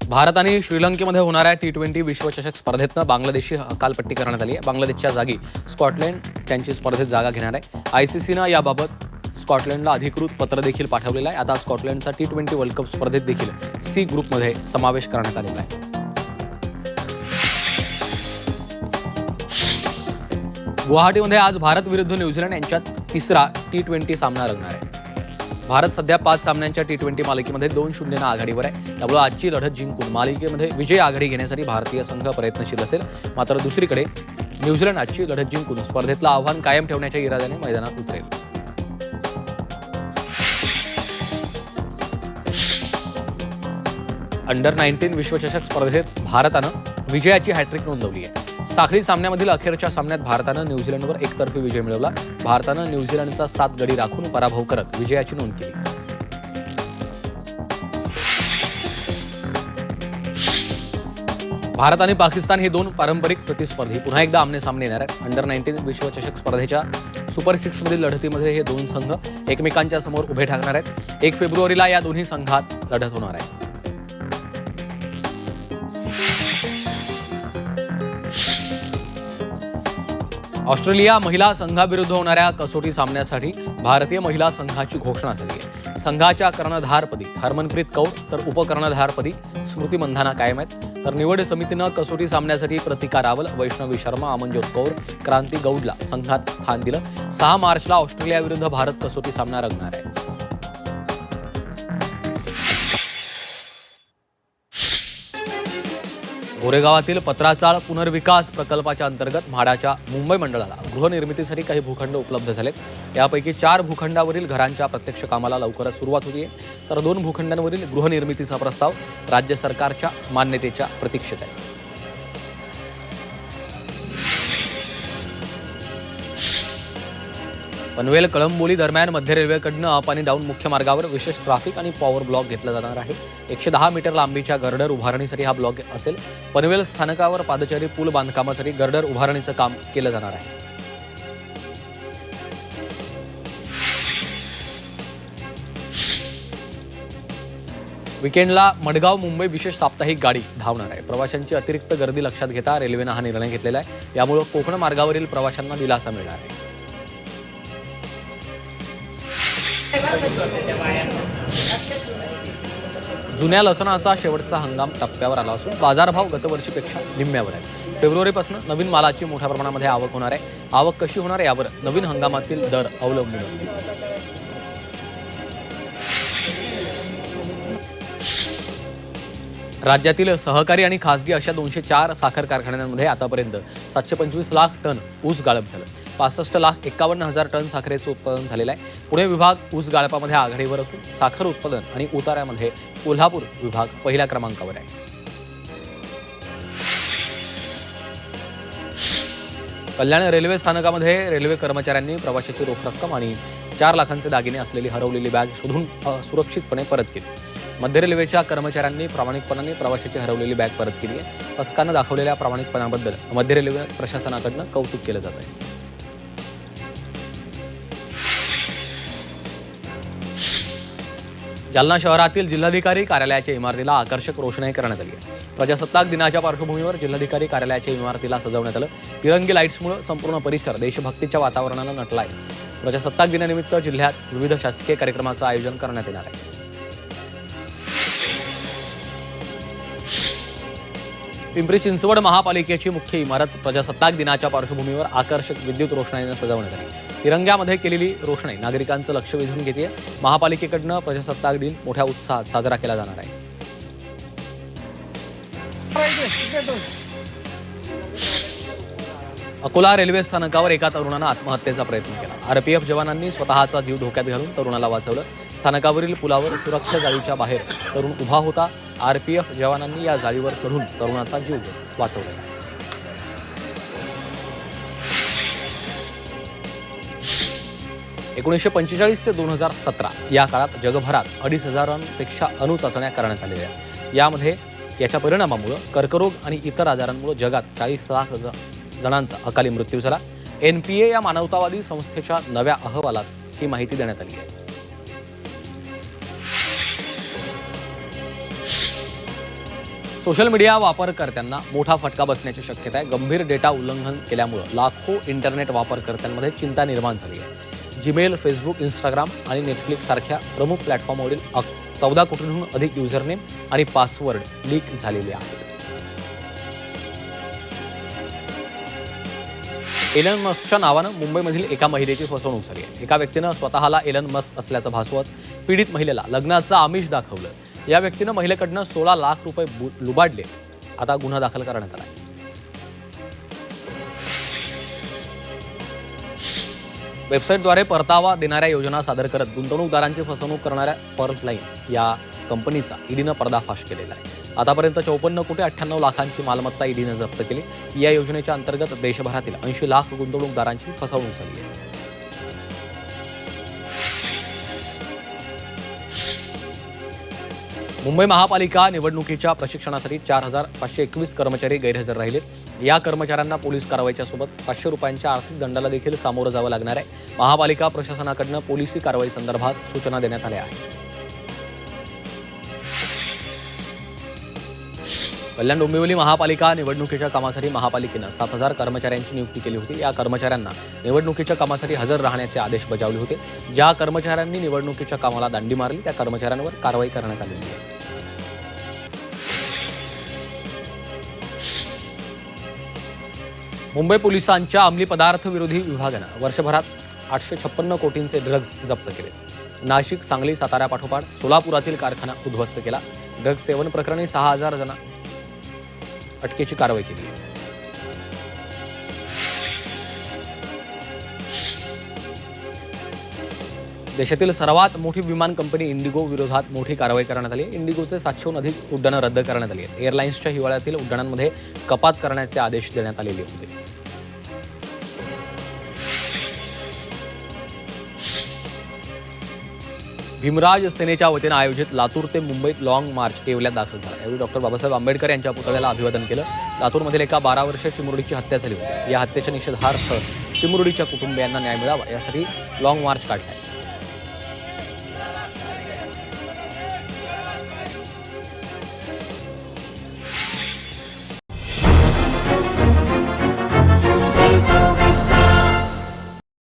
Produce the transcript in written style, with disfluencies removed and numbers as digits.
भारत आणि श्रीलंकेमध्ये होणाऱ्या T20 विश्वचषक स्पर्धेतनं बांगलादेशची हकालपट्टी करण्यात आली आहे। बांगलादेशच्या जागी स्कॉटलंड त्यांची स्पर्धेत जागा घेणार आहे। आयसीसीनं याबाबत स्कॉटलंडला अधिकृत पत्र देखील पाठवलेलं आहे। आता स्कॉटलंडचा T20 वर्ल्ड कप स्पर्धेत देखील सी ग्रुपमध्ये समावेश करण्यात आलेला आहे। गुवाहाटीमध्ये आज भारत विरुद्ध न्यूझीलंड यांच्यात तिसरा T20 सामना रंगणार आहे। भारत सध्या 5 सामन्यांच्या T20 मालिकेमध्ये 2-0 आघाडीवर आहे। त्यामुळे आजची लढत जिंकून मालिकेमध्ये विजय आघाडी घेण्यासाठी भारतीय संघ प्रयत्नशील असेल। मात्र दुसरीकडे न्यूझीलंड आजची लढत जिंकून स्पर्धेतलं आव्हान कायम ठेवण्याच्या इराद्याने मैदानात उतरेल। अंडर 19 विश्वचषक स्पर्धेत भारतानं विजयाची हॅट्रिक नोंदवली आहे। साखळी सामन्यामधील अखेरच्या सामन्यात भारतानं न्यूझीलंडवर एकतर्फी विजय मिळवला। भारतानं न्यूझीलंडचा 7 गडी राखून पराभव करत विजयाची नोंद केली। भारत आणि पाकिस्तान हे दोन पारंपरिक प्रतिस्पर्धी पुन्हा एकदा आमने-सामने येणार आहेत। अंडर 19 विश्वचषक स्पर्धेच्या सुपर 6 मधील लढतीमध्ये हे दोन संघ एकमेकांच्या समोर उभे ठाकणार आहेत। 1 फेब्रुवारीला या दोन्ही संघात लढत होणार आहे। ऑस्ट्रेलिया महिला संघाविरुद्ध होणाऱ्या कसोटी सामन्यासाठी भारतीय महिला संघाची घोषणा झाली आहे। संघाच्या कर्णधारपदी हरमनप्रीत कौर तर उपकर्णधारपदी स्मृती मंधाना कायम आहेत। तर निवड समितीनं कसोटी सामन्यासाठी प्रतिका रावल, वैष्णवी शर्मा, अमनजोत कौर, क्रांती गौडला संघात स्थान दिलं। 6 मार्चला ऑस्ट्रेलियाविरुद्ध भारत कसोटी सामना रंगणार आहे। गोरेगावातील पत्राचाळ पुनर्विकास प्रकल्पाच्या अंतर्गत म्हाडाच्या मुंबई मंडळाला गृहनिर्मितीसाठी काही भूखंड उपलब्ध झालेत। यापैकी 4 भूखंडावरील घरांच्या प्रत्यक्ष कामाला लवकरच सुरुवात होती आहे, तर 2 भूखंडांवरील गृहनिर्मितीचा प्रस्ताव राज्य सरकारच्या मान्यतेच्या प्रतीक्षेत आहे। पनवेल कळंबोली दरम्यान मध्य रेल्वेकडनं अप आणि डाऊन मुख्य मार्गावर विशेष ट्रॅफिक आणि पॉवर ब्लॉक घेतला जाणार आहे। 110 मीटर लांबीच्या गर्डर उभारणीसाठी हा ब्लॉक असेल। पनवेल स्थानकावर पादचारी पूल बांधकामासाठी गर्डर उभारणीचं काम केलं जाणार आहे। विकेंडला मडगाव मुंबई विशेष साप्ताहिक गाडी धावणार आहे। प्रवाशांची अतिरिक्त गर्दी लक्षात घेता रेल्वेनं हा निर्णय घेतलेला आहे। यामुळे कोकण मार्गावरील प्रवाशांना दिलासा मिळणार आहे। जुन्या लसणाचा शेवटचा हंगाम टप्प्यावर आला असून बाजारभाव गतवर्षीपेक्षा निम्म्यावर आहे। फेब्रुवारीपासून नवीन मालाची मोठ्या प्रमाणामध्ये आवक होणार आहे। आवक कशी होणार यावर नवीन हंगामातील दर अवलंबून असतील। राज्यातील सहकारी आणि खासगी अशा 204 साखर कारखान्यांमध्ये आतापर्यंत 725 लाख टन ऊस गाळप झालं। 65,51,000 टन साखरेचं उत्पादन झालेलं आहे। पुणे विभाग ऊस गाळपामध्ये आघाडीवर असून साखर उत्पादन आणि उतार्यामध्ये कोल्हापूर विभाग पहिल्या क्रमांकावर आहे। कल्याण रेल्वे स्थानकामध्ये रेल्वे कर्मचाऱ्यांनी प्रवाशाची रोख रक्कम आणि 4 लाखांचे दागिने असलेली हरवलेली बॅग शोधून सुरक्षितपणे परत केली। मध्य रेल्वेच्या कर्मचाऱ्यांनी प्रामाणिकपणाने प्रवाशाची हरवलेली बॅग परत केली आहे। पथकानं दाखवलेल्या प्रामाणिकपणाबद्दल मध्य रेल्वे प्रशासनाकडून कौतुक केलं जात आहे। जालना शहरातील जिल्हाधिकारी कार्यालयाच्या इमारतीला आकर्षक रोषणाई करण्यात आली आहे। प्रजासत्ताक दिनाच्या पार्श्वभूमीवर जिल्हाधिकारी कार्यालयाच्या इमारतीला सजवण्यात आलं। तिरंगी लाईट्समुळे संपूर्ण परिसर देशभक्तीच्या वातावरणानं नटला आहे। प्रजासत्ताक दिनानिमित्त जिल्ह्यात विविध शासकीय कार्यक्रमाचं आयोजन करण्यात येणार आहे। पिंपरी चिंचवड महापालिकेची मुख्य इमारत प्रजासत्ताक दिनाच्या पार्श्वभूमीवर आकर्षक विद्युत रोषणाईने सजवण्यात आली। तिरंग्यामध्ये केलेली रोषणाई नागरिकांचं लक्ष वेधून घेते। महापालिकेकडनं प्रजासत्ताक दिन मोठ्या उत्साहात साजरा केला जाणार आहे। अकोला रेल्वे स्थानकावर एका तरुणानं आत्महत्येचा प्रयत्न केला। आरपीएफ जवानांनी स्वतःचा जीव धोक्यात घालून तरुणाला वाचवलं। स्थानकावरील पुलावर सुरक्षा जाळीच्या बाहेर तरुण उभा होता। आरपीएफ जवानांनी या जाळीवर चढून तरुणाचा जीव वाचवला। 1945 ते 2017 या काळात जगभरात 2,500पेक्षा अणुचाचण्या करण्यात आलेल्या। यामध्ये याच्या परिणामामुळे कर्करोग आणि इतर आजारांमुळे जगात 40 लाख जणांचा अकाली मृत्यू झाला। NPA या मानवतावादी संस्थेच्या नव्या अहवालात ही माहिती देण्यात आली आहे। सोशल मीडिया वापरकर्त्यांना मोठा फटका बसण्याची शक्यता आहे. गंभीर डेटा उल्लंघन केल्यामुळे लाखो इंटरनेट वापरकर्त्यांमध्ये चिंता निर्माण झाली आहे. जीमेल, फेसबुक, इंस्टाग्राम आणि नेटफ्लिक्स सारख्या प्रमुख प्लॅटफॉर्मवरील 14 कोटींहून अधिक युजरनेम आणि पासवर्ड लीक झालेले आहेत. एलन मस्कच्या नावानं मुंबईमधील एका महिलेची फसवणूक झाली आहे. एका व्यक्तीनं स्वतःला एलन मस्क असल्याचं भासवत पीडित महिलेला लग्नाचं आमिष दाखवलं. या व्यक्तीनं महिलेकडनं 16 लाख रुपये लुबाडले. आता गुन्हा दाखल करण्यात आला. वेबसाईटद्वारे परतावा देणाऱ्या योजना सादर करत गुंतवणूकदारांची फसवणूक करणाऱ्या पर्ललाईन या कंपनीचा ईडीनं पर्दाफाश केलेला आहे. आतापर्यंत 54 कोटी 98 लाखांची मालमत्ता ईडीनं जप्त केली. या योजनेच्या अंतर्गत देशभरातील 80 लाख गुंतवणूकदारांची फसवणूक झाली आहे. मुंबई महापालिका निवडणुकीच्या प्रशिक्षणासाठी 4,521 कर्मचारी गैरहजर राहिलेत. या कर्मचाऱ्यांना पोलीस कारवाईच्या सोबत 500 रुपयांच्या आर्थिक दंडाला देखील सामोरं जावं लागणार आहे. महापालिका प्रशासनाकडनं पोलिसी कारवाई संदर्भात सूचना देण्यात आल्या आहेत. कल्याण डोंबिवली महापालिका निवडणुकीच्या कामासाठी महापालिकेनं 7,000 कर्मचाऱ्यांची नियुक्ती केली होती. या कर्मचाऱ्यांना निवडणुकीच्या कामासाठी हजर राहण्याचे आदेश बजावले होते. ज्या कर्मचाऱ्यांनी निवडणुकीच्या कामाला दांडी मारली त्या कर्मचाऱ्यांवर कारवाई करण्यात आलेली आहे. मुंबई पोलिसांच्या अंमली पदार्थ विरोधी विभागानं वर्षभरात 856 कोटींचे ड्रग्ज जप्त केले. नाशिक, सांगली, साताऱ्यापाठोपाठ सोलापुरातील कारखाना उद्ध्वस्त केला. ड्रग्ज सेवन प्रकरणी 6,000 जण अटकेची कारवाई केली आहे. देशातील सर्वात मोठी विमान कंपनी इंडिगो विरोधात मोठी कारवाई करण्यात आली. इंडिगोचे 700हून अधिक उड्डाणं रद्द करण्यात आली आहेत. एअरलाइन्सच्या हिवाळ्यातील उड्डाणांमध्ये कपात करण्याचे आदेश देण्यात आलेले होते. भीमराज सेनेच्या वतीनं आयोजित लातूर ते मुंबईत लॉंग मार्च येवल्यात दाखल झाला. यावेळी डॉक्टर बाबासाहेब आंबेडकर यांच्या पुतळ्याला अभिवादन केलं. लातूरमधील एका 12 वर्षीय चिमुरडीची हत्या झाली होती. या हत्येच्या निषेधार्थ चिमुरडीच्या कुटुंबियांना न्याय मिळावा यासाठी लॉंग मार्च काढला आहे.